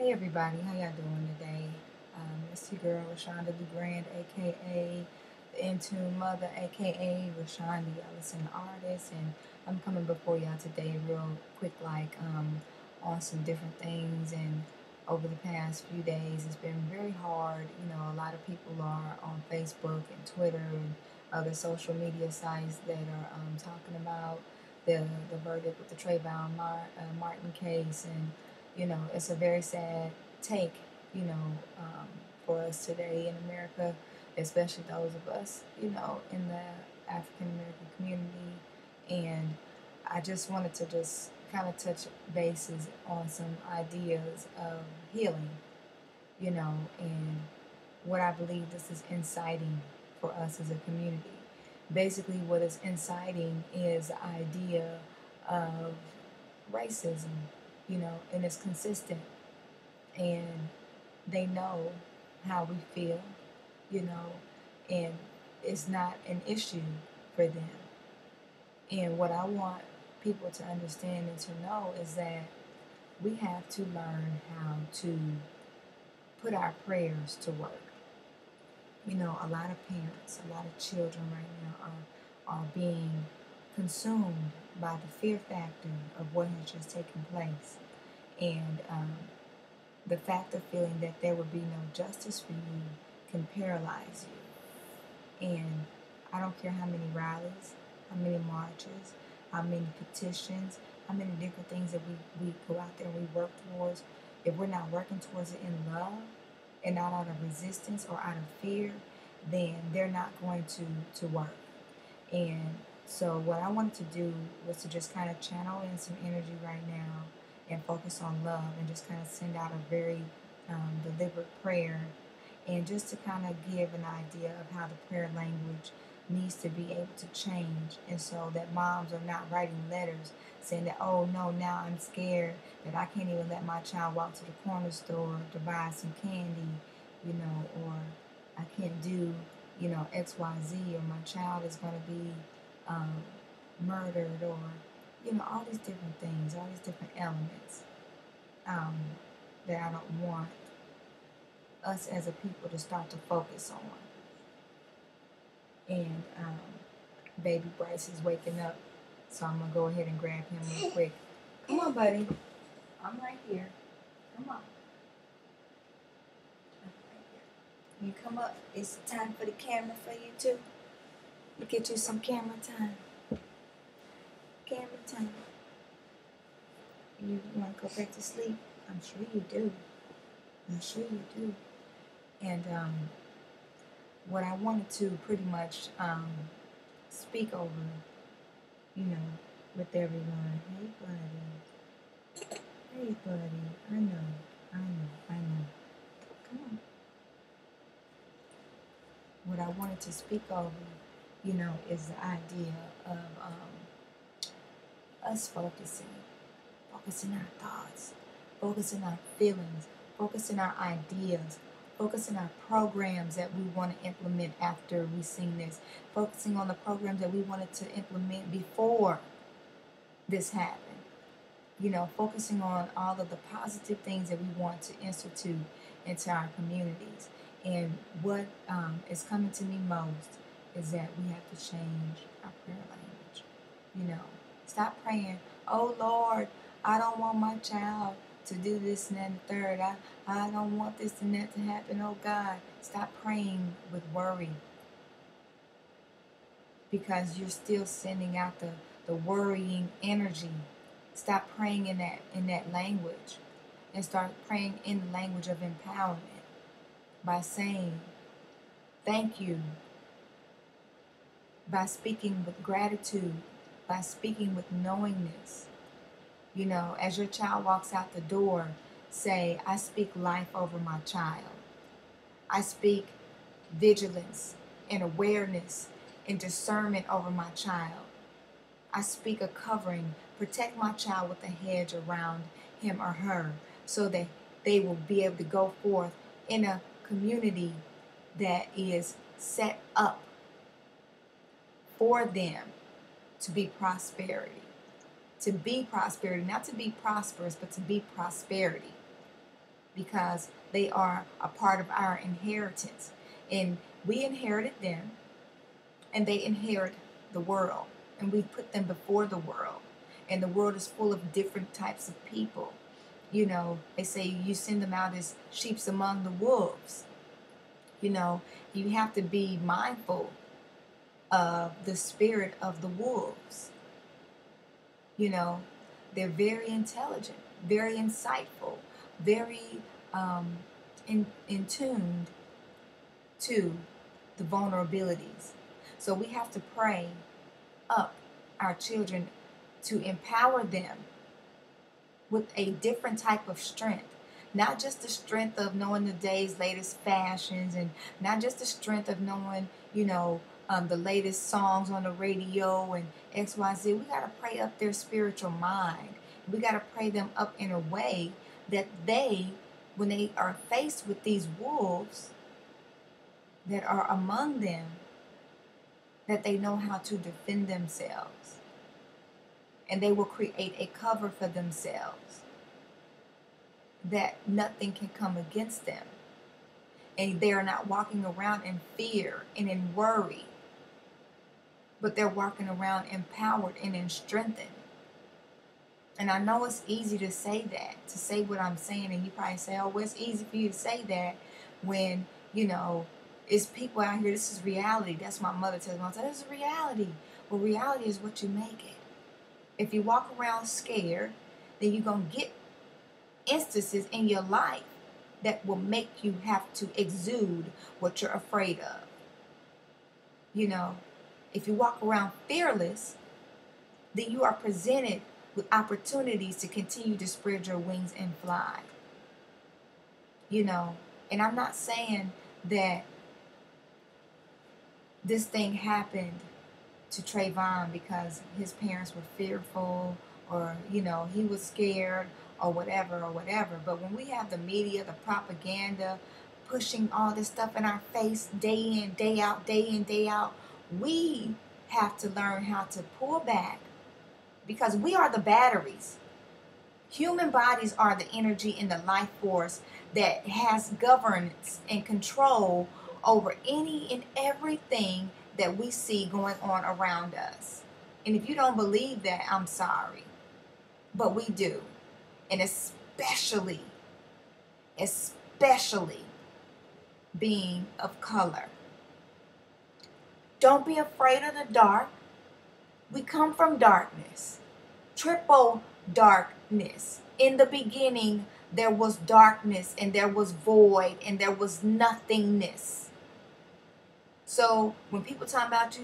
Hey everybody, how y'all doing today? It's your girl Rashonda LeGrand, aka the Intune Mother, aka Rashonda. I listen to artists, and I'm coming before y'all today, real quick, on some different things. And over the past few days, it's been very hard. A lot of people are on Facebook and Twitter and other social media sites that are talking about the verdict with the Martin case, and it's a very sad take, you know, um, for us today in America, especially those of us, in the African American community. And I just wanted to just kind of touch bases on some ideas of healing, and what I believe this is inciting for us as a community. Basically, what is inciting is the idea of racism, and it's consistent, and they know how we feel, you know, and it's not an issue for them. And what I want people to understand and to know is that we have to learn how to put our prayers to work. A lot of parents, a lot of children right now are being consumed by the fear factor of what has just taken place. And the fact of feeling that there would be no justice for you can paralyze you. And I don't care how many rallies, how many marches, how many petitions, how many different things that we go out there and we work towards. If we're not working towards it in love and not out of resistance or out of fear, then they're not going to work. And so what I wanted to do was to just kind of channel in some energy right now and focus on love, and just kind of send out a very deliberate prayer, and just to kind of give an idea of how the prayer language needs to be able to change, and so that moms are not writing letters saying that, oh no, now I'm scared that I can't even let my child walk to the corner store to buy some candy, or I can't do, XYZ, or my child is going to be um, murdered, or all these different things, all these different elements um, that I don't want us as a people to start to focus on. And baby Bryce is waking up, so I'm gonna go ahead and grab him real quick. Come on, buddy. I'm right here. Come on. I'm right here. You come up. It's time for the camera for you too. You get you some camera time. Camera time. You want to go back to sleep? I'm sure you do. I'm sure you do. And what I wanted to pretty much speak over, you know, with everyone. Hey, buddy. Hey, buddy. I know. I know. I know. Come on. What I wanted to speak over, is the idea of us focusing our thoughts, focusing our feelings, focusing our ideas, focusing our programs that we want to implement after we sing this, focusing on the programs that we wanted to implement before this happened. Focusing on all of the positive things that we want to institute into our communities. And what is coming to me most is that we have to change our prayer language. Stop praying, oh Lord, I don't want my child to do this and that and the third. I don't want this and that to happen. Oh God, stop praying with worry, because you're still sending out the worrying energy. Stop praying in that language, and start praying in the language of empowerment by saying thank you, by speaking with gratitude, by speaking with knowingness. As your child walks out the door, say, I speak life over my child. I speak vigilance and awareness and discernment over my child. I speak a covering. Protect my child with a hedge around him or her, so that they will be able to go forth in a community that is set up for them to be prosperity. To be prosperity, not to be prosperous, but to be prosperity. because they are a part of our inheritance. And we inherited them, and they inherit the world. And we put them before the world. And the world is full of different types of people. You know, they say you send them out as sheep among the wolves. You know, you have to be mindful of the spirit of the wolves. You know, they're very intelligent, very insightful, very in tuned to the vulnerabilities. So we have to pray up our children to empower them with a different type of strength. Not just the strength of knowing the day's latest fashions, and not just the strength of knowing, you know, the latest songs on the radio and XYZ. We got to pray up their spiritual mind. We got to pray them up in a way that they, when they are faced with these wolves that are among them, that they know how to defend themselves. And they will create a cover for themselves, that nothing can come against them. And they are not walking around in fear and in worry, but they're walking around empowered and in strengthened. And I know it's easy to say that, to say what I'm saying, and you probably say, oh, well, it's easy for you to say that when, you know, it's people out here. This is reality. That's what my mother tells me. I say, this is reality. Well, reality is what you make it. If you walk around scared, then you're going to get instances in your life that will make you have to exude what you're afraid of. You know, if you walk around fearless, then you are presented with opportunities to continue to spread your wings and fly. You know, and I'm not saying that this thing happened to Trayvon because his parents were fearful, or, you know, he was scared, or whatever. But when we have the media, the propaganda, pushing all this stuff in our face day in, day out, we have to learn how to pull back, because we are the batteries. Human bodies are the energy and the life force that has governance and control over any and everything that we see going on around us. And if you don't believe that, I'm sorry. But we do. And especially being of color. Don't be afraid of the dark. We come from darkness. Triple darkness. In the beginning, there was darkness, and there was void, and there was nothingness. So when people talk about,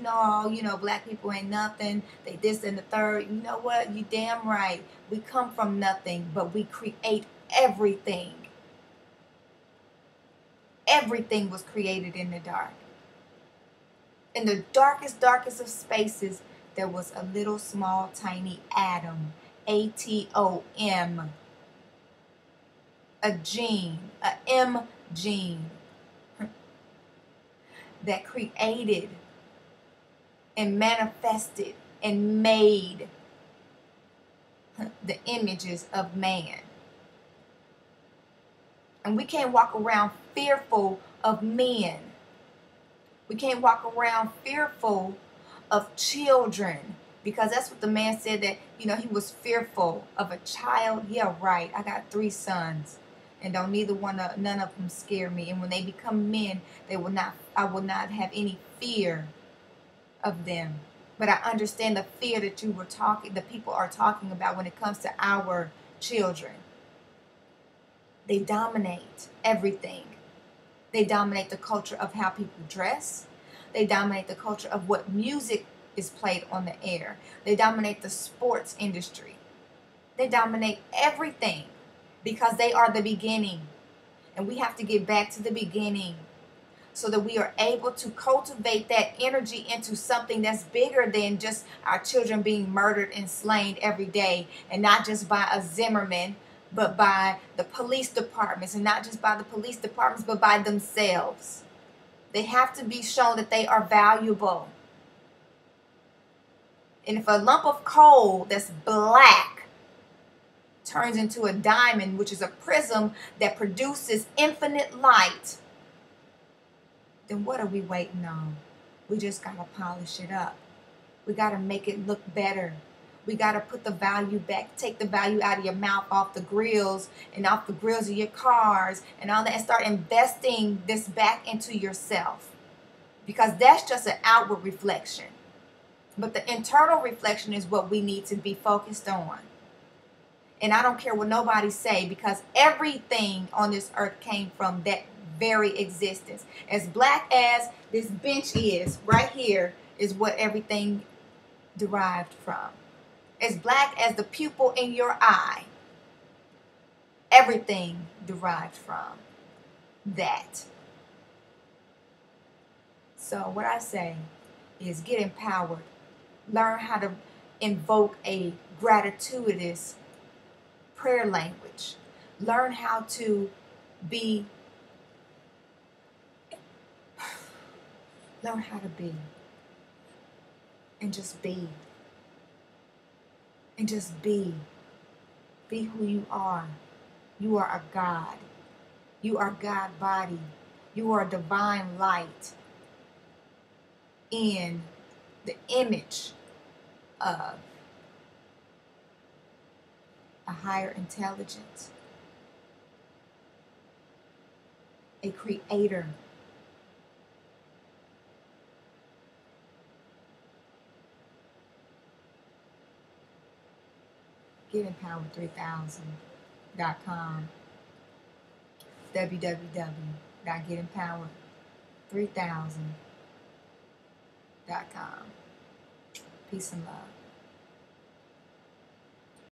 black people ain't nothing, they this and the third, you know what? You damn right. We come from nothing, but we create everything. Everything was created in the dark. In the darkest of spaces, there was a little small tiny atom, atom, a gene, a M gene, that created and manifested and made the images of man. And we can't walk around fearful of men. We can't walk around fearful of children, because that's what the man said, that, he was fearful of a child. Yeah, right. I got 3 sons, and none of them scare me. And when they become men, I will not have any fear of them. But I understand the fear that the people are talking about when it comes to our children. They dominate everything. They dominate the culture of how people dress. They dominate the culture of what music is played on the air. They dominate the sports industry. They dominate everything, because they are the beginning. And we have to get back to the beginning so that we are able to cultivate that energy into something that's bigger than just our children being murdered and slain every day, and not just by a Zimmerman, but by the police departments, and not just by the police departments, but by themselves. They have to be shown that they are valuable. And if a lump of coal that's black turns into a diamond, which is a prism that produces infinite light, then what are we waiting on? We just got to polish it up. We got to make it look better. We got to put the value back, take the value out of your mouth, off the grills and off the grills of your cars and all that, and start investing this back into yourself. Because that's just an outward reflection. But the internal reflection is what we need to be focused on. And I don't care what nobody say, because everything on this earth came from that very existence. As black as this bench is, right here is what everything derived from. As black as the pupil in your eye, everything derived from that. So what I say is get empowered. Learn how to invoke a gratuitous prayer language. Learn how to be. Learn how to be. And just be. And just be. Be who you are. You are a God. You are God body. You are a divine light in the image of a higher intelligence, a creator. GetEmpowered3000.com, www.getempowered3000.com. Peace and love.